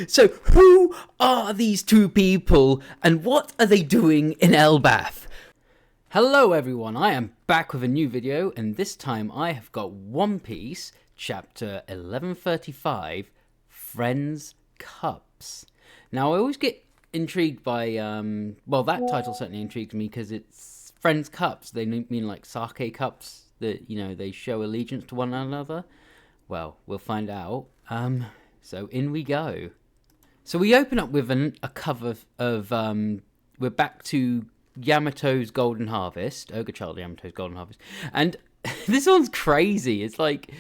So who are these two people and what are they doing in Elbaph? Hello everyone, I am back with a new video and this time I have got One Piece chapter 1135, Friends Cups. Now I always get intrigued by, well, that title certainly intrigues me because it's Friends Cups. They mean like sake cups that, you know, they show allegiance to one another. Well, we'll find out. So in we go. So we open up with a cover of, we're back to Yamato's Golden Harvest, Ogre Child Yamato's Golden Harvest, and this one's crazy. It's like,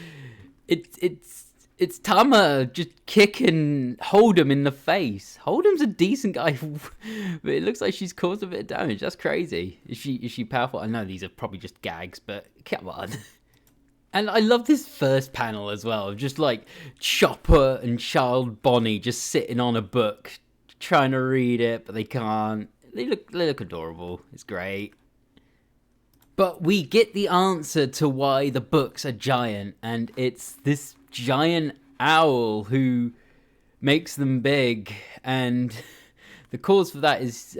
it's Tama just kicking Hold'em in the face. Hold'em's a decent guy, but it looks like she's caused a bit of damage. That's crazy. Is she powerful? I know these are probably just gags, but come on. And I love this first panel as well, just like Chopper and Child Bonnie just sitting on a book, trying to read it, but they can't. They look adorable. It's great. But we get the answer to why the books are giant, and it's this giant owl who makes them big, and the cause for that is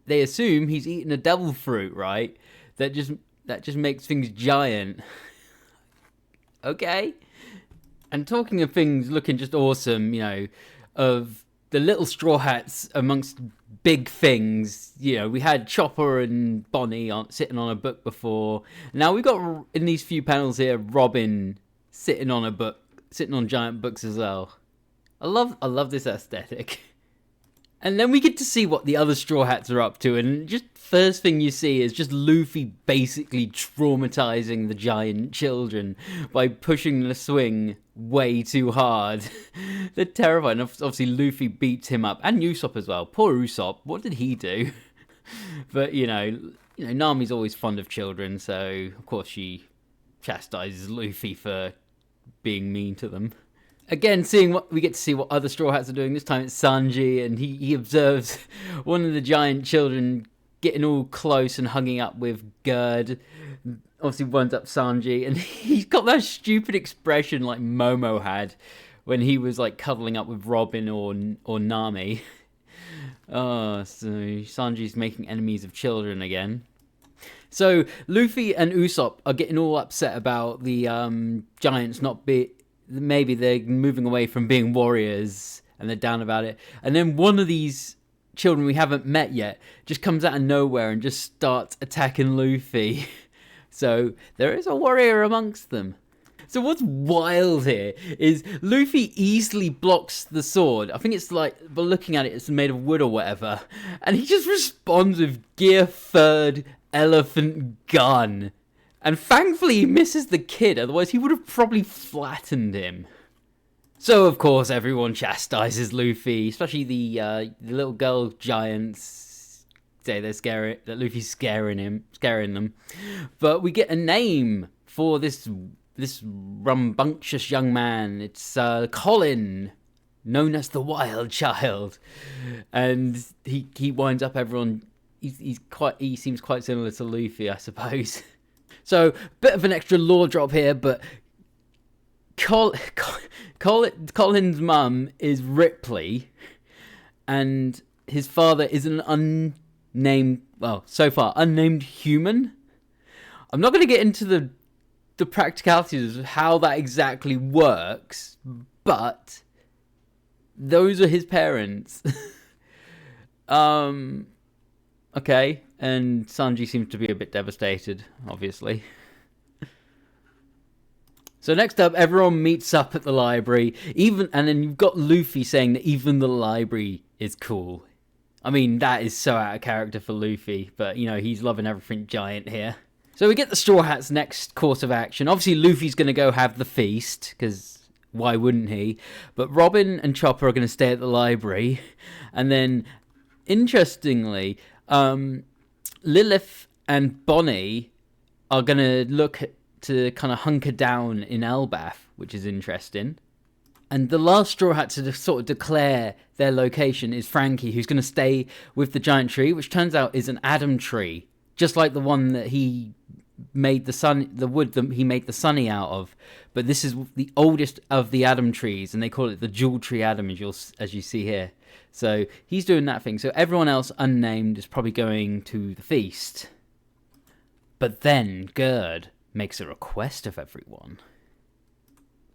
they assume he's eaten a devil fruit, right? That just makes things giant. Okay. And talking of things looking just awesome, you know, of the little Straw Hats amongst big things, you know, we had Chopper and Bonnie sitting on a book before. Now we got, in these few panels here, Robin sitting on a book, sitting on giant books as well. I love this aesthetic. And then we get to see what the other Straw Hats are up to, and just first thing you see is just Luffy basically traumatizing the giant children by pushing the swing way too hard. They're terrifying. Obviously, Luffy beats him up, and Usopp as well. Poor Usopp, what did he do? But you know, Nami's always fond of children, so of course she chastises Luffy for being mean to them. Again, we get to see what other Straw Hats are doing. This time it's Sanji, and he observes one of the giant children getting all close and hugging up with Gerd. Obviously winds up Sanji, and he's got that stupid expression like Momo had when he was like cuddling up with Robin or Nami. Oh, so Sanji's making enemies of children again. So Luffy and Usopp are getting all upset about the giants not maybe they're moving away from being warriors and they're down about it. And then one of these children we haven't met yet just comes out of nowhere and just starts attacking Luffy. So there is a warrior amongst them. So what's wild here is Luffy easily blocks the sword. I think it's like, but looking at it, it's made of wood or whatever. And he just responds with gear-furred elephant gun. And thankfully he misses the kid, otherwise he would have probably flattened him. So of course everyone chastises Luffy, especially the little girl giants. Say that Luffy's scaring them. But we get a name for this rambunctious young man. It's Colin, known as the Wild Child, and he winds up everyone. He seems quite similar to Luffy, I suppose. So, bit of an extra lore drop here, but Colin's mum is Ripley, and his father is an unnamed human. I'm not going to get into the practicalities of how that exactly works, but those are his parents. Okay, and Sanji seems to be a bit devastated, obviously. So next up, everyone meets up at the library, and then you've got Luffy saying that even the library is cool. I mean, that is so out of character for Luffy, but, you know, he's loving everything giant here. So we get the Straw Hats' next course of action. Obviously, Luffy's going to go have the feast, because why wouldn't he? But Robin and Chopper are going to stay at the library, and then, interestingly, Lilith and Bonnie are going to look to kind of hunker down in Elbaph, which is interesting. And the last Straw Hat to sort of declare their location is Frankie, who's going to stay with the giant tree, which turns out is an Adam tree, just like the one that he made the wood that he made the sunny out of. But this is the oldest of the Adam trees, and they call it the jewel tree Adam, as you see here. So he's doing that thing. So everyone else unnamed is probably going to the feast. But then Gerd makes a request of everyone.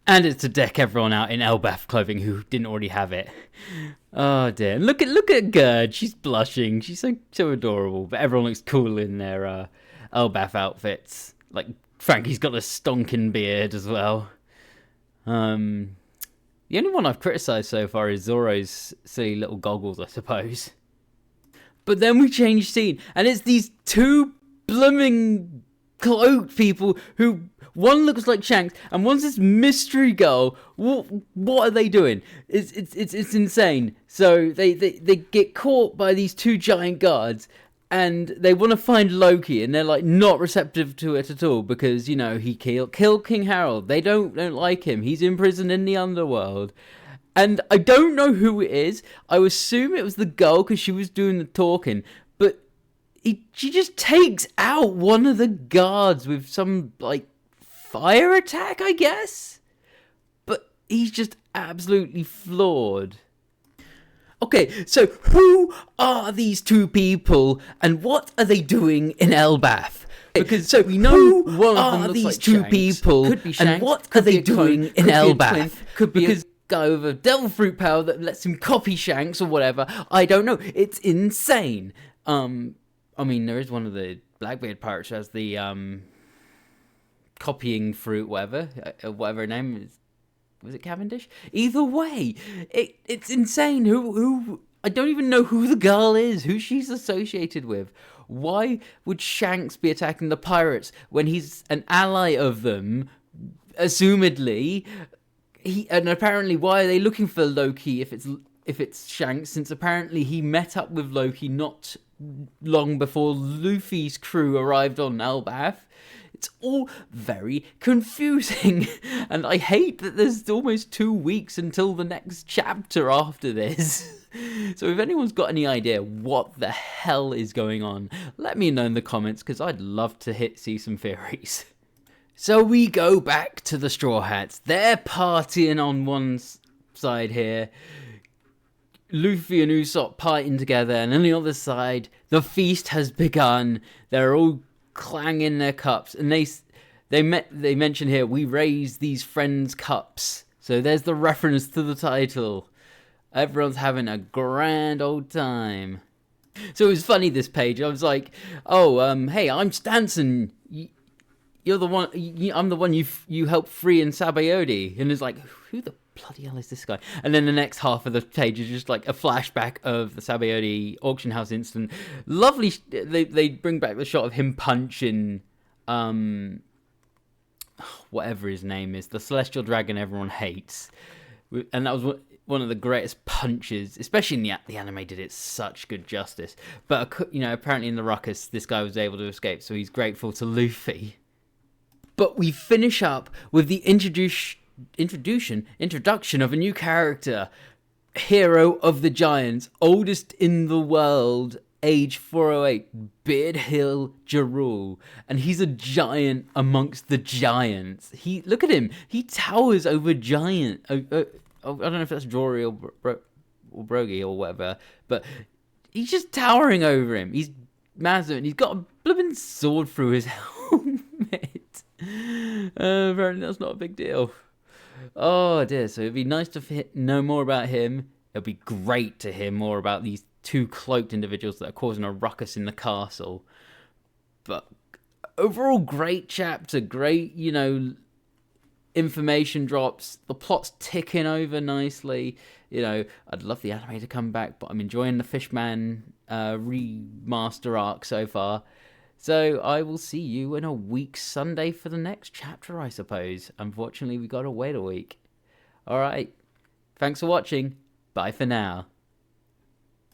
And it's to deck everyone out in Elbaph clothing who didn't already have it. Oh dear. Look at Gerd. She's blushing. She's so adorable. But everyone looks cool in their Elbaph outfits. Like Frankie's got a stonking beard as well. The only one I've criticised so far is Zoro's silly little goggles, I suppose. But then we change scene, and it's these two blooming cloaked people who, one looks like Shanks, and one's this mystery girl. What are they doing? It's insane. So they get caught by these two giant guards, and they want to find Loki, and they're like not receptive to it at all because, you know, he killed King Harold. They don't like him. He's imprisoned in the underworld. And I don't know who it is. I assume it was the girl because she was doing the talking. But she just takes out one of the guards with some, like, fire attack, I guess? But he's just absolutely flawed. Okay, so who are these two people and what are they doing in Elbaph? Because so we know one of them looks these like two Shanks. People could be Shanks, and what are they doing in Elbaph? Could be because guy with a devil fruit power that lets him copy Shanks or whatever. I don't know. It's insane. I mean, there is one of the Blackbeard pirates who has the copying fruit, whatever her name is. Was it Cavendish? Either way, it's insane. Who I don't even know who the girl is, who she's associated with. Why would Shanks be attacking the pirates when he's an ally of them, assumedly? And apparently, why are they looking for Loki if it's Shanks? Since apparently he met up with Loki not long before Luffy's crew arrived on Elbaph. It's all very confusing, and I hate that there's almost 2 weeks until the next chapter after this. So if anyone's got any idea what the hell is going on, let me know in the comments, because I'd love to see some theories. So we go back to the Straw Hats. They're partying on one side here. Luffy and Usopp partying together, and on the other side, the feast has begun. They're all clanging their cups, and they mention here, we raise these friends' cups. So there's the reference to the title. Everyone's having a grand old time. So it was funny, this page. I was like, hey, I'm Stanson. You're the one. I'm the one you helped free in Sabaody. And it's like, who the bloody hell is this guy? And then the next half of the page is just like a flashback of the Sabaody auction house incident. Lovely. They bring back the shot of him punching, whatever his name is, the celestial dragon everyone hates, and that was one of the greatest punches, especially in the anime did it such good justice. But apparently in the ruckus, this guy was able to escape, so he's grateful to Luffy. But we finish up with the introduction of a new character, hero of the giants, oldest in the world, age 408, Beard Hill Jarul, and he's a giant amongst the giants. Look at him, he towers over giant. I don't know if that's Jory or Brogy or whatever, but he's just towering over him. He's massive, and he's got a blooming sword through his helmet. Apparently that's not a big deal. Oh dear, so it'd be nice to know more about him. It'd be great to hear more about these two cloaked individuals that are causing a ruckus in the castle. But overall, great chapter, great, information drops. The plot's ticking over nicely. I'd love the anime to come back, but I'm enjoying the Fishman remaster arc so far. So I will see you in a week Sunday for the next chapter, I suppose. Unfortunately, we got to wait a week. All right. Thanks for watching. Bye for now.